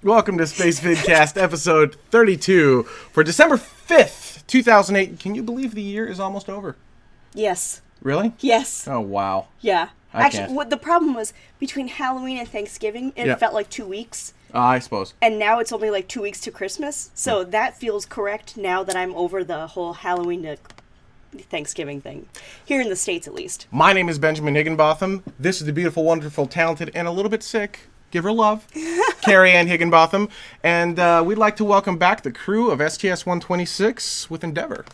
Welcome to Spacevidcast episode 32 for December 5th, 2008. Can you believe the year is almost over? Yes. Really? Yes. Oh, wow. Yeah. I Actually, can't. what the problem was, between Halloween and Thanksgiving, it felt like 2 weeks. I suppose. And now it's only like 2 weeks to Christmas. So that feels correct now that I'm over the whole Halloween to Thanksgiving thing. Here in the States, at least. My name is Benjamin Higginbotham. This is the beautiful, wonderful, talented, and a little bit sick, give her love, Carrie Ann Higginbotham. And we'd like to welcome back the crew of STS-126 with Endeavour.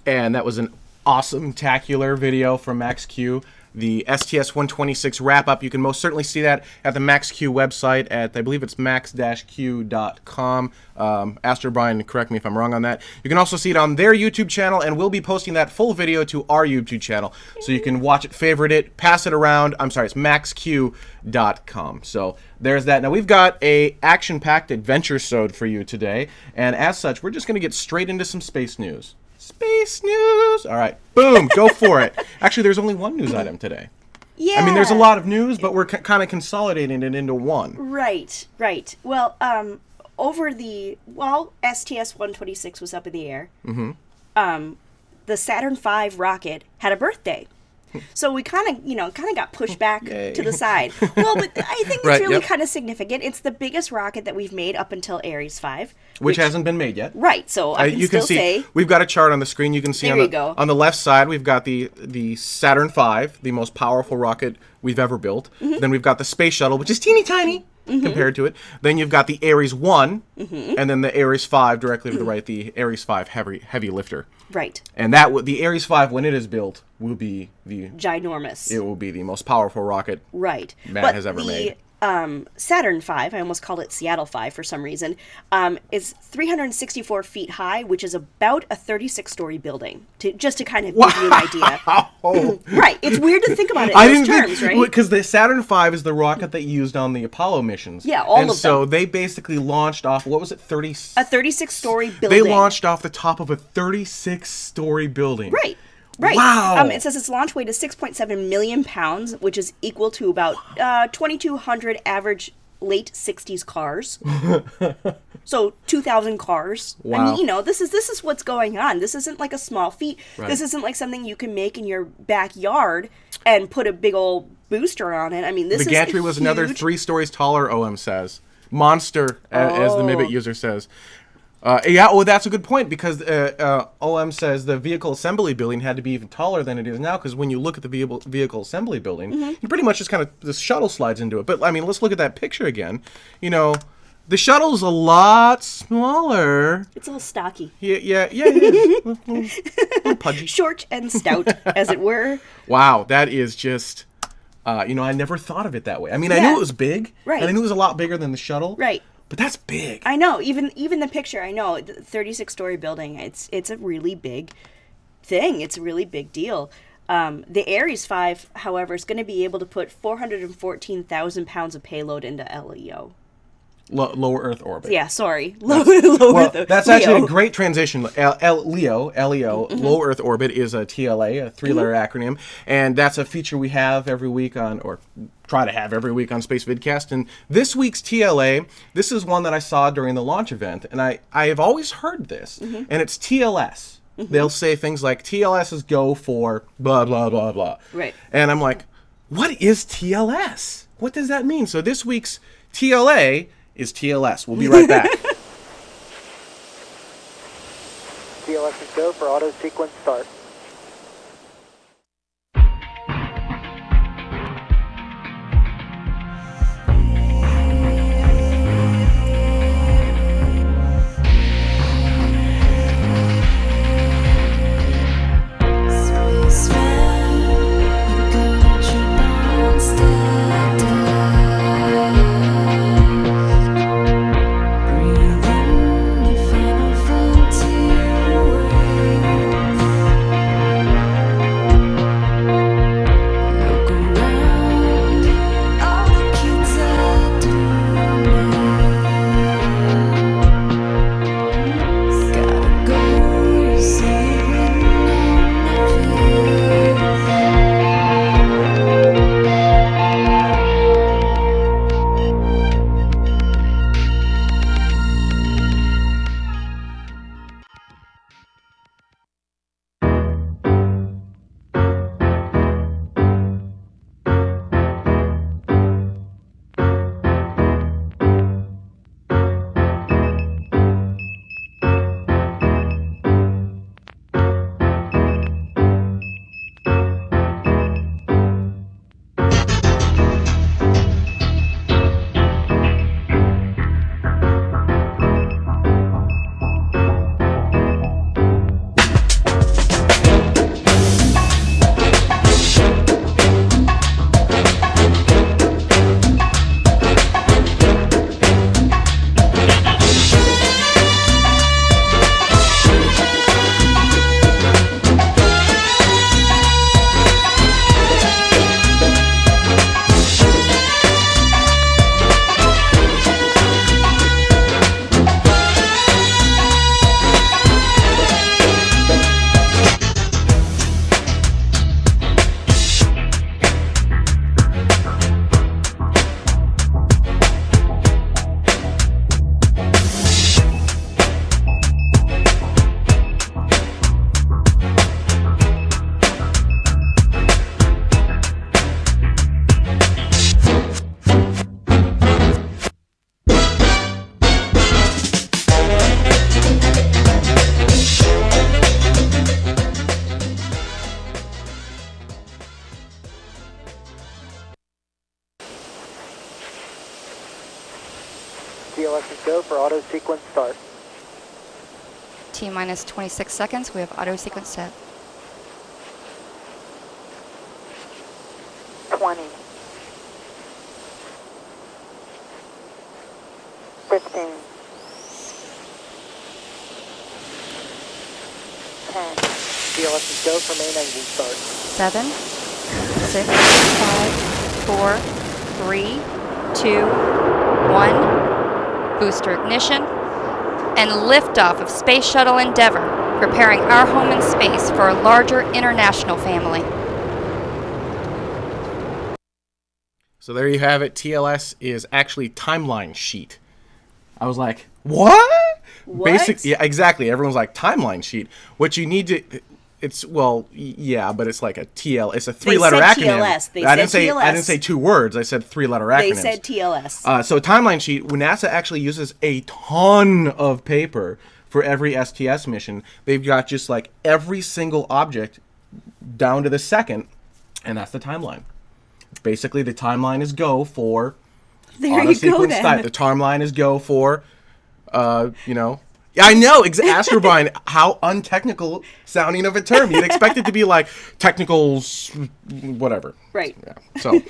And that was an awesome, tacular video from Max Q. The STS-126 wrap-up. You can most certainly see that at the Max Q website at, I believe it's max-q.com. Aster Brian, correct me if I'm wrong on that. You can also see it on their YouTube channel, and we'll be posting that full video to our YouTube channel. So you can watch it, favorite it, pass it around. I'm sorry, it's maxq.com. So there's that. Now we've got a action-packed adventure-sode for you today, and as such, we're just going to get straight into some space news. Space news. All right, boom, go for it. Actually, there's only one news item today. Yeah. I mean, there's a lot of news, but we're kind of consolidating it into one. Right. Well, STS-126 was up in the air. The Saturn V rocket had a birthday. So we kind of got pushed back to the side. Well, but I think it's really kind of significant. It's the biggest rocket that we've made up until Ares 5. Which hasn't been made yet. Right, so I can still say... We've got a chart on the screen. You can see on the left side, we've got the Saturn V, the most powerful rocket we've ever built. Then we've got the Space Shuttle, which is teeny tiny compared to it. Then you've got the Ares 1, and then the Ares 5 directly to the right, the Ares 5 heavy lifter. Right. And the Ares 5, when it is built, will be ginormous. It will be the most powerful rocket man has ever made. Saturn V, I almost called it Seattle 5 for some reason, is 364 feet high, which is about a 36-story building, just to kind of give you an idea. Right. It's weird to think about it in those terms, right? Because the Saturn V is the rocket they used on the Apollo missions. Yeah, all of them. And so they basically launched off, what was it, a 36-story building. They launched off the top of a 36-story building. Right. Right. Wow. It says its launch weight is 6.7 million pounds, which is equal to about 2,200 average late 60s cars. So 2,000 cars. Wow. I mean, this is what's going on. This isn't like a small feat. Right. This isn't like something you can make in your backyard and put a big old booster on it. I mean, this is the gantry was another 3 stories taller, OM says. Monster, as the Mibit user says. That's a good point, because OM says the vehicle assembly building had to be even taller than it is now, because when you look at the vehicle assembly building, you pretty much just kind of, the shuttle slides into it. But, I mean, let's look at that picture again. The shuttle's a lot smaller. It's a little stocky. Yeah, it is. a little pudgy. Short and stout, as it were. Wow, that is just... I never thought of it that way. I mean, I knew it was big. Right. And I knew it was a lot bigger than the shuttle. Right. But that's big. I know. Even the picture, I know. The 36-story building, it's a really big thing. It's a really big deal. The Ares 5, however, is going to be able to put 414,000 pounds of payload into LEO. Lower Earth orbit. Yeah, sorry. Low Earth. That's actually a great transition. LEO, Low Earth Orbit, is a TLA, a 3-letter acronym, and that's a feature we have every week or try to have every week on Spacevidcast. And this week's TLA, this is one that I saw during the launch event, and I have always heard this, and it's TLS. They'll say things like, TLSs go for blah, blah, blah, blah. Right. And I'm like, what is TLS? What does that mean? So this week's TLA is TLS. We'll be right back. TLS is go for auto sequence start. go for auto sequence start. T minus 26 seconds. We have auto sequence set. 20. 15. 10. VLSs go for main engine start. 7, 6, 5, 4, 3, 2, 1. Booster ignition. And liftoff of Space Shuttle Endeavour, preparing our home in space for a larger international family. So there you have it. TLS is actually timeline sheet. I was like, what? What? Yeah, exactly. Everyone's like, timeline sheet. What you need to... It's, well, yeah, but it's like a TL. It's a three-letter acronym. TLS. I didn't say 2 words. I said 3-letter acronyms. They said TLS. So a timeline sheet, when NASA actually uses a ton of paper for every STS mission, they've got just like every single object down to the second, and that's the timeline. Basically, the timeline is go for There auto you go sequence then. start. The timeline is go for, I know, ask your Brian, how untechnical sounding of a term. You'd expect it to be like technical, whatever. Right. Yeah. So,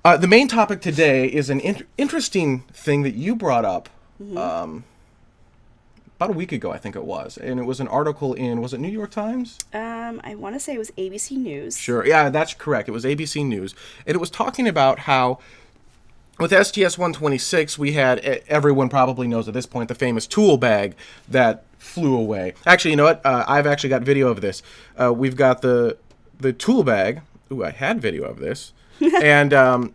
the main topic today is an interesting thing that you brought up about a week ago, I think it was. And it was an article in, was it New York Times? I want to say it was ABC News. Sure. Yeah, that's correct. It was ABC News. And it was talking about how with STS-126, we had, everyone probably knows at this point, the famous tool bag that flew away. Actually, you know what? I've actually got video of this. We've got the tool bag. Ooh, I had video of this. And,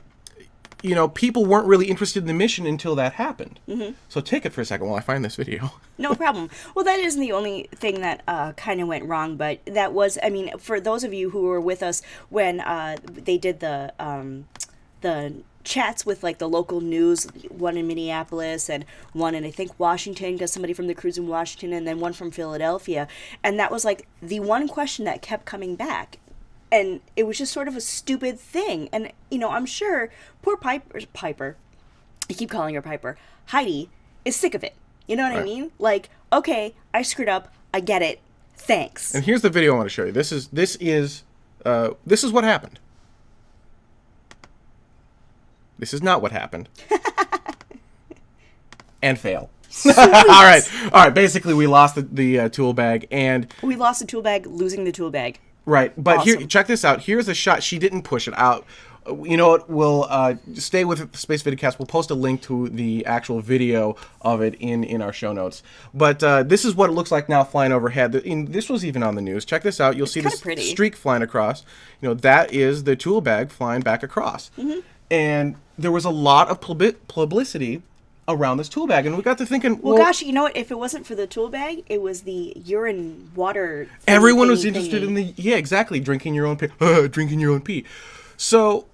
people weren't really interested in the mission until that happened. Mm-hmm. So take it for a second while I find this video. No problem. Well, that isn't the only thing that kind of went wrong, but that was, I mean, for those of you who were with us when they did the chats with like the local news, one in Minneapolis and one in I think Washington, because somebody from the cruise in Washington, and then one from Philadelphia, and that was like the one question that kept coming back, and it was just sort of a stupid thing. And I'm sure poor Piper, I keep calling her Piper, Heidi is sick of it. You know what I mean? Like, okay, I screwed up, I get it, thanks. And here's the video I want to show you. This is what happened. This is not what happened. And fail. All right. Basically, we lost the tool bag, and We lost the tool bag, losing the tool bag. right. But Awesome. here, check this out. Here's a shot. She didn't push it out. You know what? We'll stay with Spacevidcast. We'll post a link to the actual video of it in our show notes. But this is what it looks like now flying overhead. This was even on the news. Check this out. You'll see this pretty. streak flying across. That is the tool bag flying back across. Mm-hmm. And there was a lot of publicity around this tool bag, and we got to thinking, Well, gosh, you know what? If it wasn't for the tool bag, it was the urine water. Everyone was interested in exactly, drinking your own pee. Drinking your own pee. So,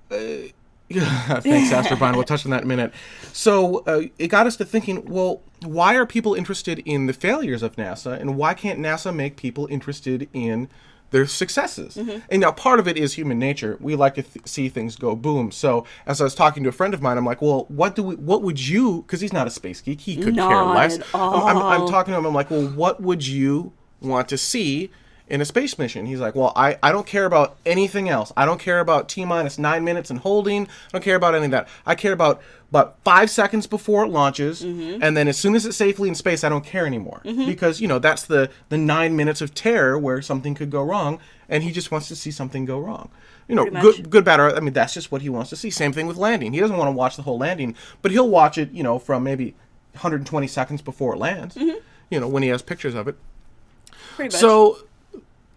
thanks, Astro Brian. We'll touch on that in a minute. So, it got us to thinking, well, why are people interested in the failures of NASA, and why can't NASA make people interested in their successes? Mm-hmm. And now part of it is human nature. We like to see things go boom. So as I was talking to a friend of mine, I'm like, well, what would you, because he's not a space geek, he could care less. I'm talking to him, I'm like, well, what would you want to see in a space mission? He's like, well, I don't care about anything else. I don't care about T-minus 9 minutes and holding. I don't care about any of that. I care about 5 seconds before it launches, and then as soon as it's safely in space, I don't care anymore. Because, that's the 9 minutes of terror where something could go wrong, and he just wants to see something go wrong. Good, bad, or, I mean, that's just what he wants to see. Same thing with landing. He doesn't want to watch the whole landing, but he'll watch it, from maybe 120 seconds before it lands, when he has pictures of it. Pretty much. So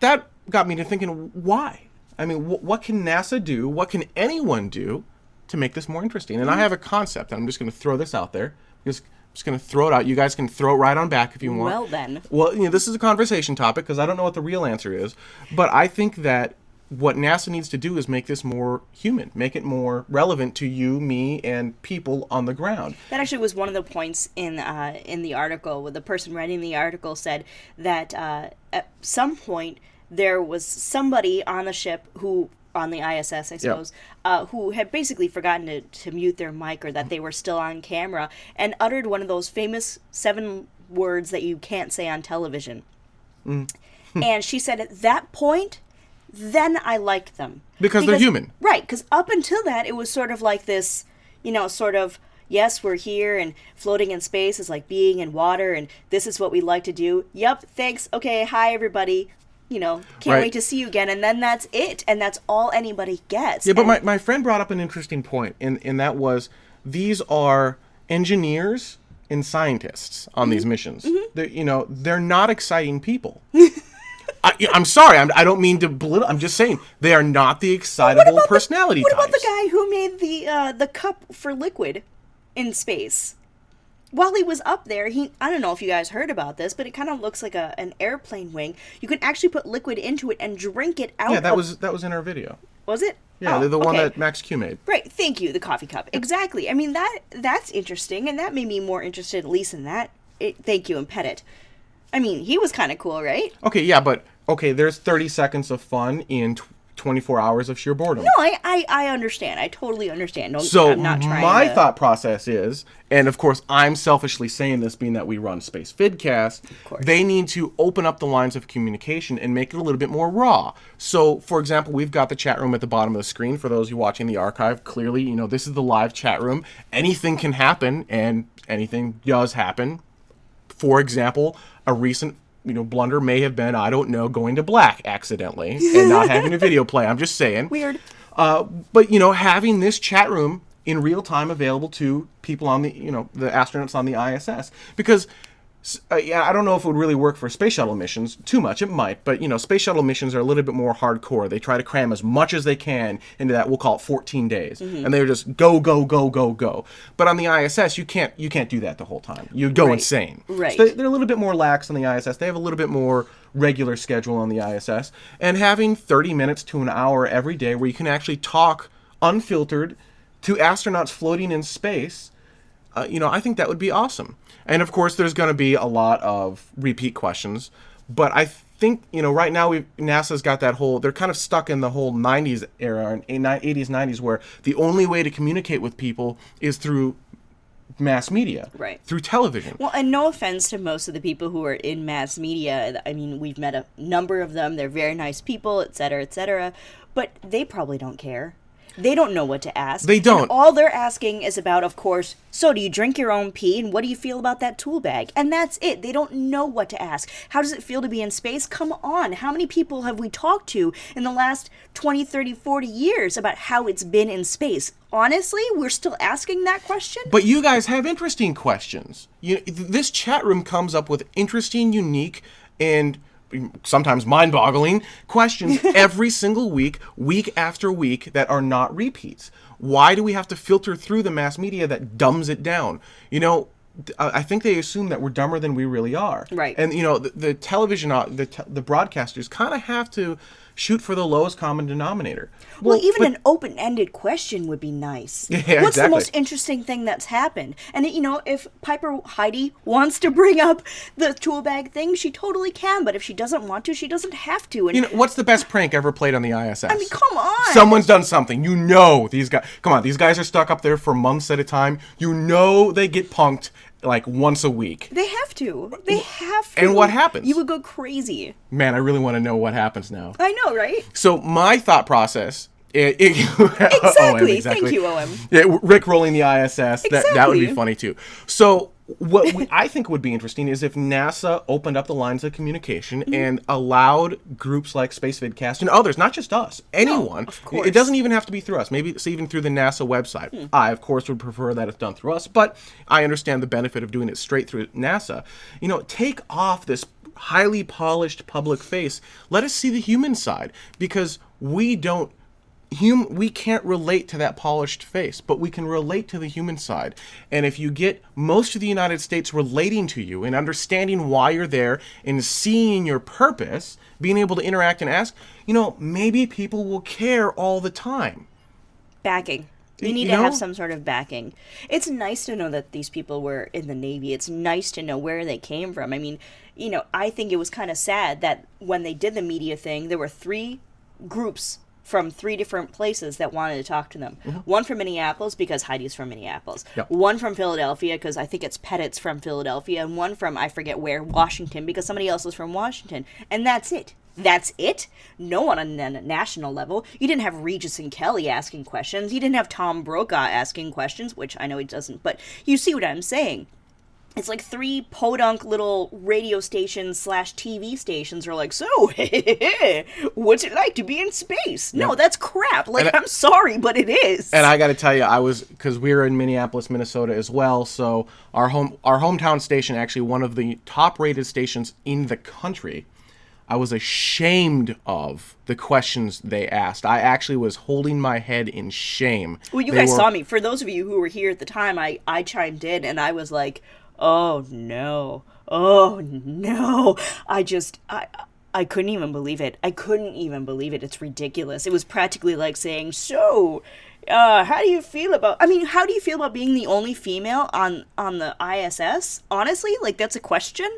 that got me to thinking, why? I mean, what can NASA do? What can anyone do to make this more interesting? And I have a concept, and I'm just going to throw this out there. I'm just going to throw it out. You guys can throw it right on back if you want. Well, then. Well, this is a conversation topic because I don't know what the real answer is. But I think that what NASA needs to do is make this more human, make it more relevant to you, me, and people on the ground. That actually was one of the points in the article. The person writing the article said that at some point there was somebody on the ship who on the ISS, I suppose, who had basically forgotten to mute their mic, or that they were still on camera, and uttered one of those famous 7 words that you can't say on television. And she said, at that point, then I liked them. Because they're human. Right, because up until that, it was sort of like this, sort of, yes, we're here, and floating in space is like being in water, and this is what we like to do. Yep, thanks, okay, hi, everybody. Can't wait to see you again. And then that's it. And that's all anybody gets. Yeah, but my friend brought up an interesting point, and that was, these are engineers and scientists on these missions. They're not exciting people. I'm sorry, I don't mean to belittle. I'm just saying, they are not the excitable personality types. What about the guy who made the cup for liquid in space? While he was up there, I don't know if you guys heard about this, but it kind of looks like an airplane wing. You can actually put liquid into it and drink it out. Yeah, that was in our video. Was it? Yeah, the one that Max Q made. Right, thank you, the coffee cup. Exactly. I mean, that's interesting, and that made me more interested, at least in that. Thank you, and pet it. I mean, he was kind of cool, right? Okay, yeah, but, there's 30 seconds of fun in 24 hours of sheer boredom. No, I understand. I totally understand. So I'm not trying my thought process is, and of course I'm selfishly saying this being that we run Spacevidcast, they need to open up the lines of communication and make it a little bit more raw. So, for example, we've got the chat room at the bottom of the screen. For those of you watching the archive, clearly, this is the live chat room. Anything can happen, and anything does happen. For example, a recent blunder may have been, I don't know, going to black accidentally and not having a video play. I'm just saying. Weird. But, having this chat room in real time available to people on the, the astronauts on the ISS. Because, I don't know if it would really work for space shuttle missions too much. It might. But, space shuttle missions are a little bit more hardcore. They try to cram as much as they can into that, we'll call it 14 days. And they're just go, go, go, go, go. But on the ISS, you can't do that the whole time. You go insane. Right. So they're a little bit more lax on the ISS. They have a little bit more regular schedule on the ISS. And having 30 minutes to an hour every day where you can actually talk unfiltered to astronauts floating in space, I think that would be awesome. And of course, there's going to be a lot of repeat questions. But I think, right now NASA's got that whole, they're kind of stuck in the whole 90s era, 80s, 90s, where the only way to communicate with people is through mass media, right? Through television. Well, and no offense to most of the people who are in mass media. I mean, we've met a number of them. They're very nice people, et cetera, but they probably don't care. They don't know what to ask. They don't. And all they're asking is about, of course, so do you drink your own pee, and what do you feel about that tool bag? And that's it. They don't know what to ask. How does it feel to be in space? Come on. How many people have we talked to in the last 20, 30, 40 years about how it's been in space? Honestly, we're still asking that question? But you guys have interesting questions. This chat room comes up with interesting, unique, and sometimes mind-boggling questions every single week after week, that are not repeats. Why do we have to filter through the mass media that dumbs it down? I think they assume that we're dumber than we really are. Right. And, the television, the broadcasters kind of have to shoot for the lowest common denominator. Well, even an open-ended question would be nice. Yeah, What's exactly. the most interesting thing that's happened? And, if Piper Heidi wants to bring up the tool bag thing, she totally can. But if she doesn't want to, she doesn't have to. And what's the best prank ever played on the ISS? I mean, come on. Someone's done something. These guys... Come on, these guys are stuck up there for months at a time. They get punked like once a week. They have to. They have to. And what happens? You would go crazy. Man, I really want to know what happens now. I know, right? So my thought process... Exactly. OM, Thank you, OM. Yeah, Rick rolling the ISS. Exactly. That would be funny, too. So what I think would be interesting is if NASA opened up the lines of communication and allowed groups like Spacevidcast and others, not just us, anyone. No, of course. It doesn't even have to be through us. Maybe it's even through the NASA website. I, of course, would prefer that it's done through us, but I understand the benefit of doing it straight through NASA. Take off this highly polished public face. Let us see the human side, because we can't relate to that polished face, but we can relate to the human side. And if you get most of the United States relating to you and understanding why you're there and seeing your purpose, being able to interact and ask, maybe people will care all the time. Backing. You need to have some sort of backing. It's nice to know that these people were in the Navy. It's nice to know where they came from. I mean, I think it was kind of sad that when they did the media thing, there were 3 groups from 3 different places that wanted to talk to them. One from Minneapolis, because Heidi's from Minneapolis. Yep. One from Philadelphia, because I think it's Pettit's from Philadelphia. And one from, I forget where, Washington, because somebody else was from Washington. And that's it. That's it? No one on a national level. You didn't have Regis and Kelly asking questions. You didn't have Tom Brokaw asking questions, which I know he doesn't. But you see what I'm saying. It's like 3 podunk little radio stations / TV stations are like, so, what's it like to be in space? No, that's crap. Like, I'm sorry, but it is. And I got to tell you, because we were in Minneapolis, Minnesota as well, so our hometown station, actually one of the top-rated stations in the country, I was ashamed of the questions they asked. I actually was holding my head in shame. Well, you guys saw me. For those of you who were here at the time, I chimed in, and I was like, oh no, I couldn't even believe it. It's ridiculous. It was practically like saying, so, how do you feel about being the only female on the ISS? Honestly, like, that's a question?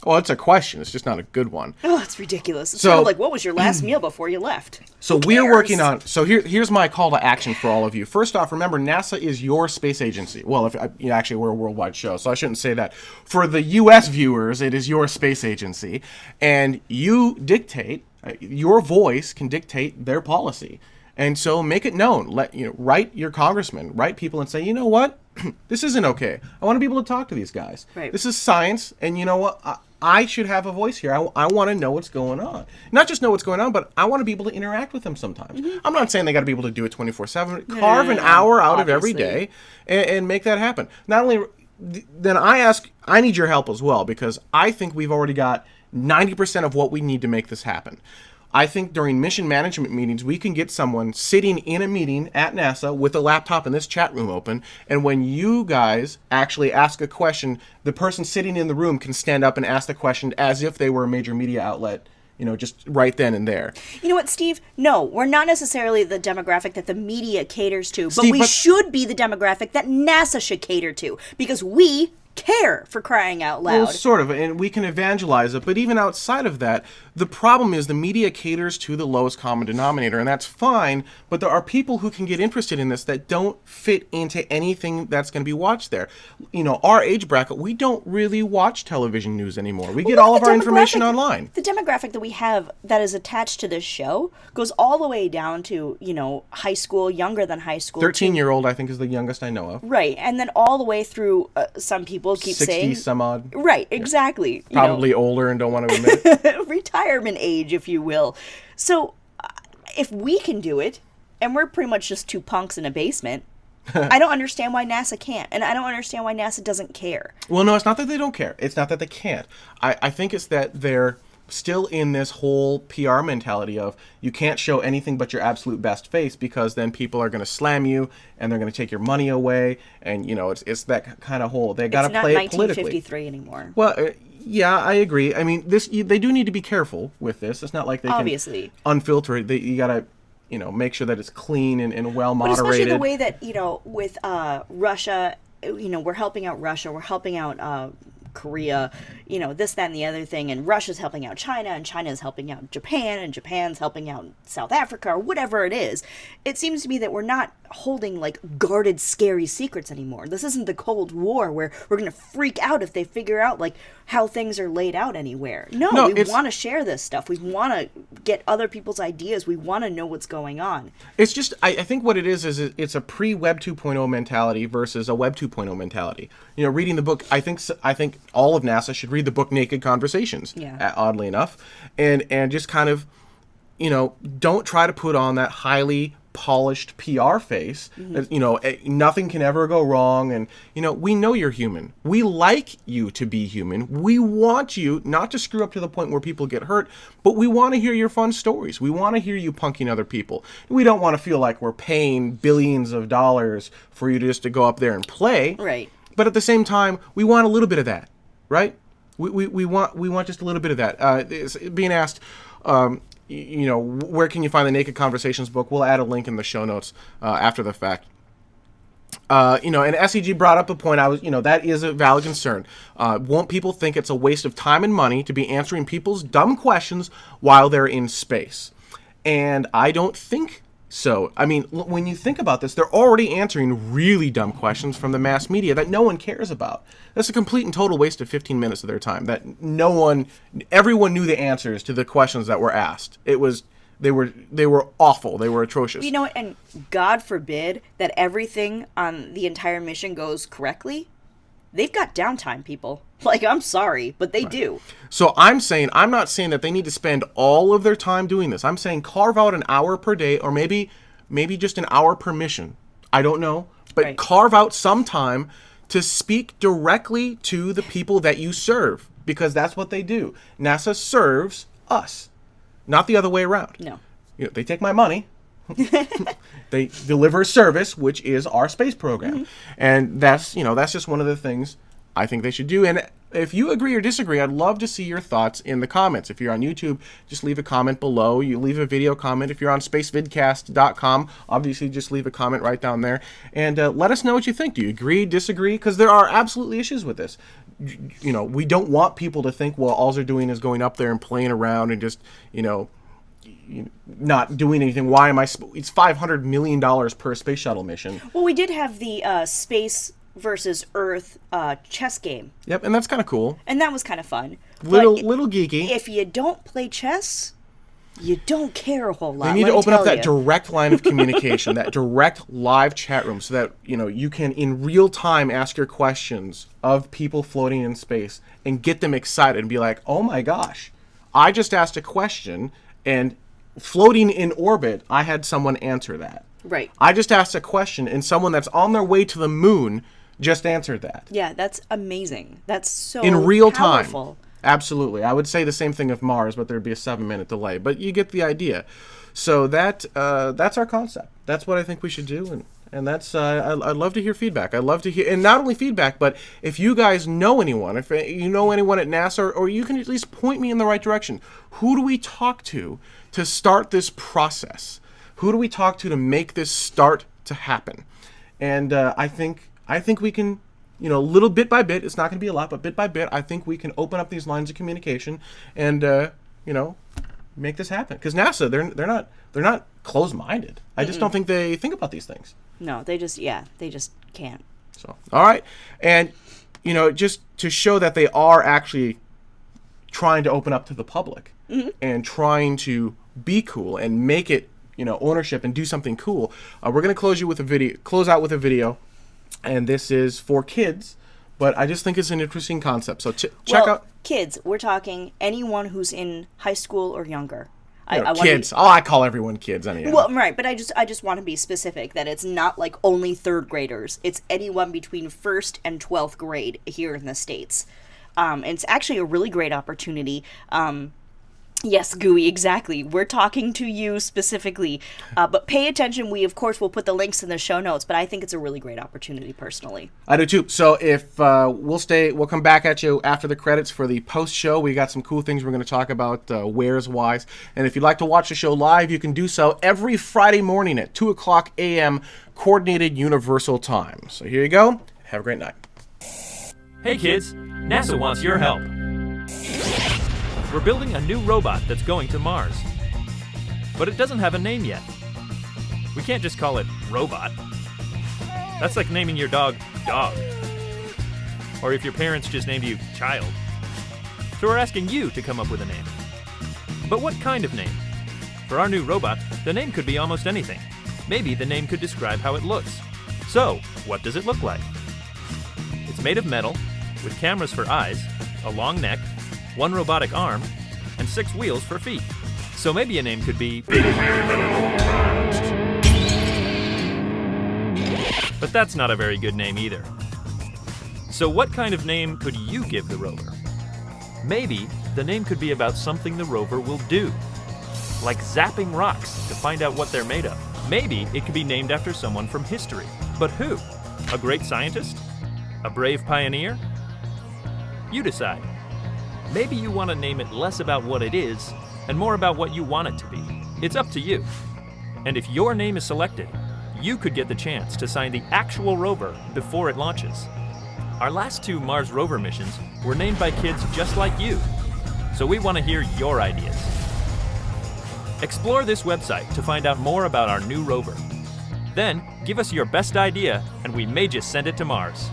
Well, it's a question. It's just not a good one. Oh, it's ridiculous. It's sort of like, what was your last meal before you left? So we're working on... So here's my call to action for all of you. First off, remember, NASA is your space agency. Well, actually, we're a worldwide show, so I shouldn't say that. For the U.S. viewers, it is your space agency. And you dictate... your voice can dictate their policy. And so make it known. Write your congressman, write people and say, you know what? This isn't okay. I want to be able to talk to these guys. Right. This is science, and you know what? I should have a voice here. I want to know what's going on. Not just know what's going on, but I want to be able to interact with them sometimes. I'm not saying they got to be able to do it 24/7. Carve an hour out of every day and make that happen. Not only, then I need your help as well, because I think we've already got 90% of what we need to make this happen. I think during mission management meetings, we can get someone sitting in a meeting at NASA with a laptop and this chat room open, and when you guys actually ask a question, the person sitting in the room can stand up and ask the question as if they were a major media outlet, just right then and there. You know what, Steve? No, we're not necessarily the demographic that the media caters to, but we should be the demographic that NASA should cater to, because we care, for crying out loud. Well, sort of, and we can evangelize it, but even outside of that, the problem is the media caters to the lowest common denominator, and that's fine, but there are people who can get interested in this that don't fit into anything that's going to be watched there. Our age bracket, we don't really watch television news anymore. We get all of our information online. The demographic that we have that is attached to this show goes all the way down to, high school, younger than high school. 13-year-old, I think, is the youngest I know of. Right, and then all the way through, some people keep 60 saying... 60 some odd. Right, exactly. Probably older and don't want to admit it. Retirement age, if you will. So, if we can do it, and we're pretty much just 2 punks in a basement, I don't understand why NASA can't, and I don't understand why NASA doesn't care. Well, no, it's not that they don't care. It's not that they can't. I think it's that they're still in this whole PR mentality of you can't show anything but your absolute best face, because then people are going to slam you and they're going to take your money away, and it's that kind of whole, they got to play it politically. It's not 1953 anymore. Well, yeah, I agree. I mean, they do need to be careful with this. It's not like they obviously can unfilter it. You got to make sure that it's clean and well moderated. But especially the way that with Russia, we're helping out Russia, we're helping out Korea, this, that, and the other thing, and Russia's helping out China, and China's helping out Japan, and Japan's helping out South Africa, or whatever it is. It seems to me that we're not holding, guarded, scary secrets anymore. This isn't the Cold War where we're going to freak out if they figure out, how things are laid out anywhere. No, we want to share this stuff. We want to get other people's ideas. We want to know what's going on. It's just, I think what it is it's a pre-Web 2.0 mentality versus a Web 2.0 mentality. Reading the book, I think all of NASA should read the book Naked Conversations, oddly enough, and just kind of, don't try to put on that highly polished PR face. Mm-hmm. Nothing can ever go wrong, and we know you're human. We like you to be human. We want you not to screw up to the point where people get hurt, but we want to hear your fun stories. We want to hear you punking other people. We don't want to feel like we're paying billions of dollars for you just to go up there and play. Right. But at the same time, we want a little bit of that, right? We want just a little bit of that. It's being asked, where can you find the Naked Conversations book? We'll add a link in the show notes after the fact. And SEG brought up a point. That is a valid concern. Won't people think it's a waste of time and money to be answering people's dumb questions while they're in space? And I don't think so. I mean, when you think about this, they're already answering really dumb questions from the mass media that no one cares about. That's a complete and total waste of 15 minutes of their time. That everyone knew the answers to the questions that were asked. They were awful. They were atrocious. You know, and God forbid that everything on the entire mission goes correctly. They've got downtime, people. Like, I'm sorry, but they do. So I'm not saying that they need to spend all of their time doing this. I'm saying carve out an hour per day, or maybe just an hour per mission. I don't know. But carve out some time to speak directly to the people that you serve, because that's what they do. NASA serves us, not the other way around. No. You know, they take my money. They deliver a service, which is our space program. And that's just one of the things I think they should do. And if you agree or disagree, I'd love to see your thoughts in the comments. If you're on YouTube, just leave a comment below. You leave a video comment. If you're on spacevidcast.com, obviously just leave a comment right down there. And let us know what you think. Do you agree, disagree? Because there are absolutely issues with this. You know, we don't want people to think, well, all they're doing is going up there and playing around and just, not doing anything. Why am I? It's $500 million per space shuttle mission. Well, we did have the space versus Earth chess game. Yep, and that's kind of cool. And that was kind of fun. Little geeky. If you don't play chess, you don't care a whole lot. They need to open up that direct line of communication, that direct live chat room, so that you can in real time ask your questions of people floating in space and get them excited and be like, "Oh my gosh, I just asked a question and floating in orbit, I had someone answer that." Right. I just asked a question and someone that's on their way to the moon just answered that. Yeah, that's amazing. That's so in real powerful. Time. Absolutely. I would say the same thing of Mars, but there'd be a 7-minute delay. But you get the idea. So that's our concept. That's what I think we should do, and that's I'd love to hear feedback. I'd love to hear, and not only feedback, but if you guys know anyone, if you know anyone at NASA, or you can at least point me in the right direction. Who do we talk to start this process? Who do we talk to make this start to happen? And I think we can, little bit by bit. It's not going to be a lot, but bit by bit, I think we can open up these lines of communication and make this happen. Because NASA, they're not closed-minded. I just don't think they think about these things. No, they just can't. So, all right. And, just to show that they are actually trying to open up to the public and trying to be cool and make it, ownership and do something cool. We're going to close out with a video. And this is for kids, but I just think it's an interesting concept. So check out. Kids, we're talking anyone who's in high school or younger. Kids. I call everyone kids anyhow. Well, right, but I just want to be specific that it's not like only third graders. It's anyone between 1st and 12th grade here in the States. And it's actually a really great opportunity. Yes, Gooey, exactly. We're talking to you specifically. But pay attention. We, of course, will put the links in the show notes, but I think it's a really great opportunity, personally. I do, too. So if we'll come back at you after the credits for the post-show. We got some cool things we're going to talk about, where's-wise. And if you'd like to watch the show live, you can do so every Friday morning at 2 o'clock a.m. Coordinated Universal Time. So here you go. Have a great night. Hey, kids. NASA wants your help. We're building a new robot that's going to Mars. But it doesn't have a name yet. We can't just call it Robot. That's like naming your dog Dog. Or if your parents just named you Child. So we're asking you to come up with a name. But what kind of name? For our new robot, the name could be almost anything. Maybe the name could describe how it looks. So, what does it look like? It's made of metal, with cameras for eyes, a long neck, 1 robotic arm, and 6 wheels for feet. So maybe a name could be... But that's not a very good name either. So what kind of name could you give the rover? Maybe the name could be about something the rover will do, like zapping rocks to find out what they're made of. Maybe it could be named after someone from history. But who? A great scientist? A brave pioneer? You decide. Maybe you want to name it less about what it is and more about what you want it to be. It's up to you. And if your name is selected, you could get the chance to sign the actual rover before it launches. Our last 2 Mars rover missions were named by kids just like you. So we want to hear your ideas. Explore this website to find out more about our new rover. Then, give us your best idea and we may just send it to Mars.